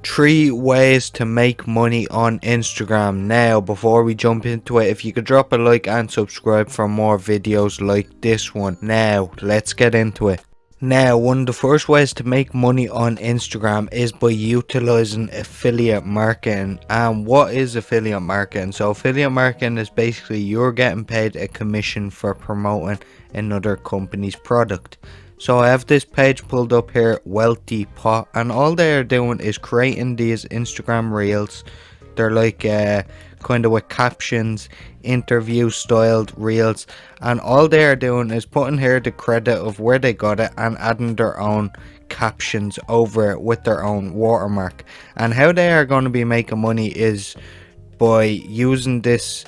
3 ways to make money on Instagram. Now, before we jump into it, if you could drop a like and subscribe for more videos like this one. Now, let's get into it. Now, one of the first ways to make money on Instagram is by utilizing affiliate marketing. And what is affiliate marketing? So affiliate marketing is basically you're getting paid a commission for promoting another company's product. So I have this page pulled up here, Wealthy Pot, and all they are doing is creating these Instagram reels. They're like kind of with captions, interview styled reels, and all they are doing is putting here the credit of where they got it and adding their own captions over it with their own watermark. And how they are going to be making money is by using this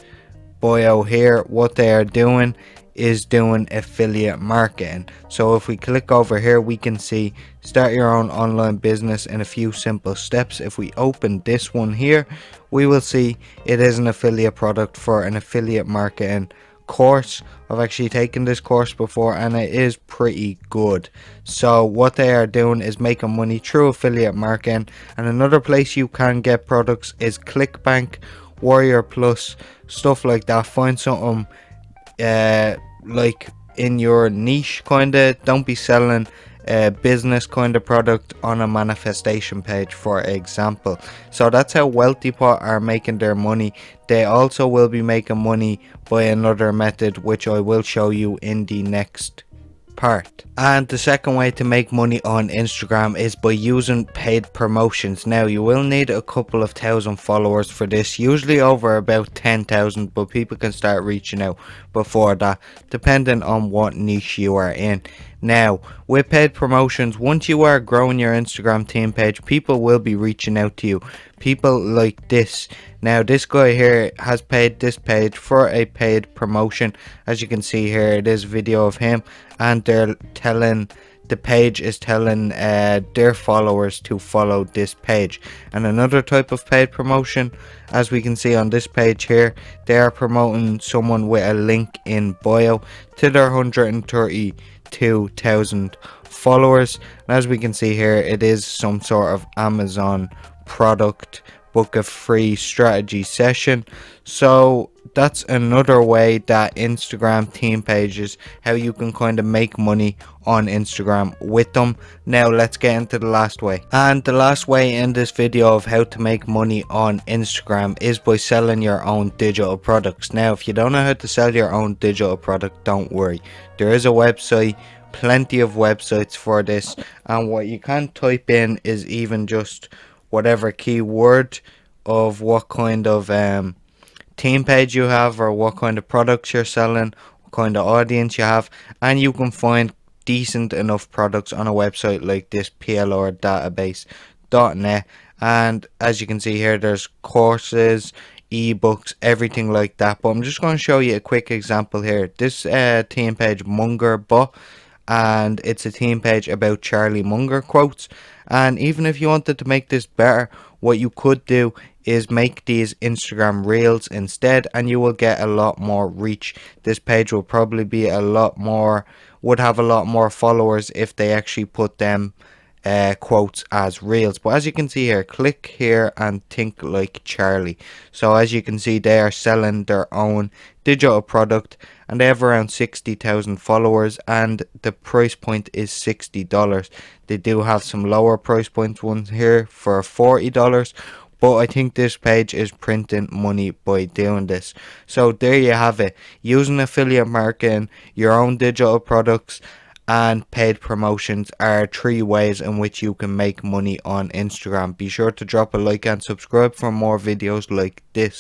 bio here. What they are doing is doing affiliate marketing. So if we click over here, we can see start your own online business in a few simple steps. If we open this one here, we will see it is an affiliate product for an affiliate marketing course. I've actually taken this course before and it is pretty good. So what they are doing is making money through affiliate marketing. And another place you can get products is ClickBank, Warrior Plus, stuff like that. Find something like in your niche, kinda. Don't be selling a business kind of product on a manifestation page, for example. So that's how Wealthy Pot are making their money. They also will be making money by another method, which I will show you in the next part. And the second way to make money on Instagram is by using paid promotions. Now you will need a couple of thousand followers for this, usually over about 10,000, but people can start reaching out before that depending on what niche you are in. Now with paid promotions, once you are growing your Instagram team page, people will be reaching out to you. People like this. Now this guy here has paid this page for a paid promotion. As you can see here, it is a video of him, and they're telling, the page is telling their followers to follow this page. And another type of paid promotion, as we can see on this page here, they are promoting someone with a link in bio to their 132,000 followers. And as we can see here, it is some sort of Amazon product. Book a free strategy session. So that's another way that Instagram team pages, how you can kind of make money on Instagram with them. Now let's get into the last way. And the last way in this video of how to make money on Instagram is by selling your own digital products. Now if you don't know how to sell your own digital product, don't worry, there is a website, plenty of websites for this, and what you can type in is even just whatever keyword of what kind of team page you have or what kind of products you're selling, what kind of audience you have, and you can find decent enough products on a website like this plrdatabase.net. And as you can see here, there's courses, ebooks, everything like that. But I'm just going to show you a quick example here. This team page, Munger Bot, and it's a team page about Charlie Munger quotes. And even if you wanted to make this better, what you could do is make these Instagram reels instead, and you will get a lot more reach. This page will probably be a lot more, would have a lot more followers if they actually put them quotes as reels. But as you can see here, click here and think like Charlie. So as you can see, they are selling their own digital product, and they have around 60,000 followers, and the price point is $60. They do have some lower price point ones here for $40, but I think this page is printing money by doing this. So there you have it, using affiliate marketing, your own digital products, and paid promotions are 3 ways in which you can make money on Instagram. Be sure to drop a like and subscribe for more videos like this.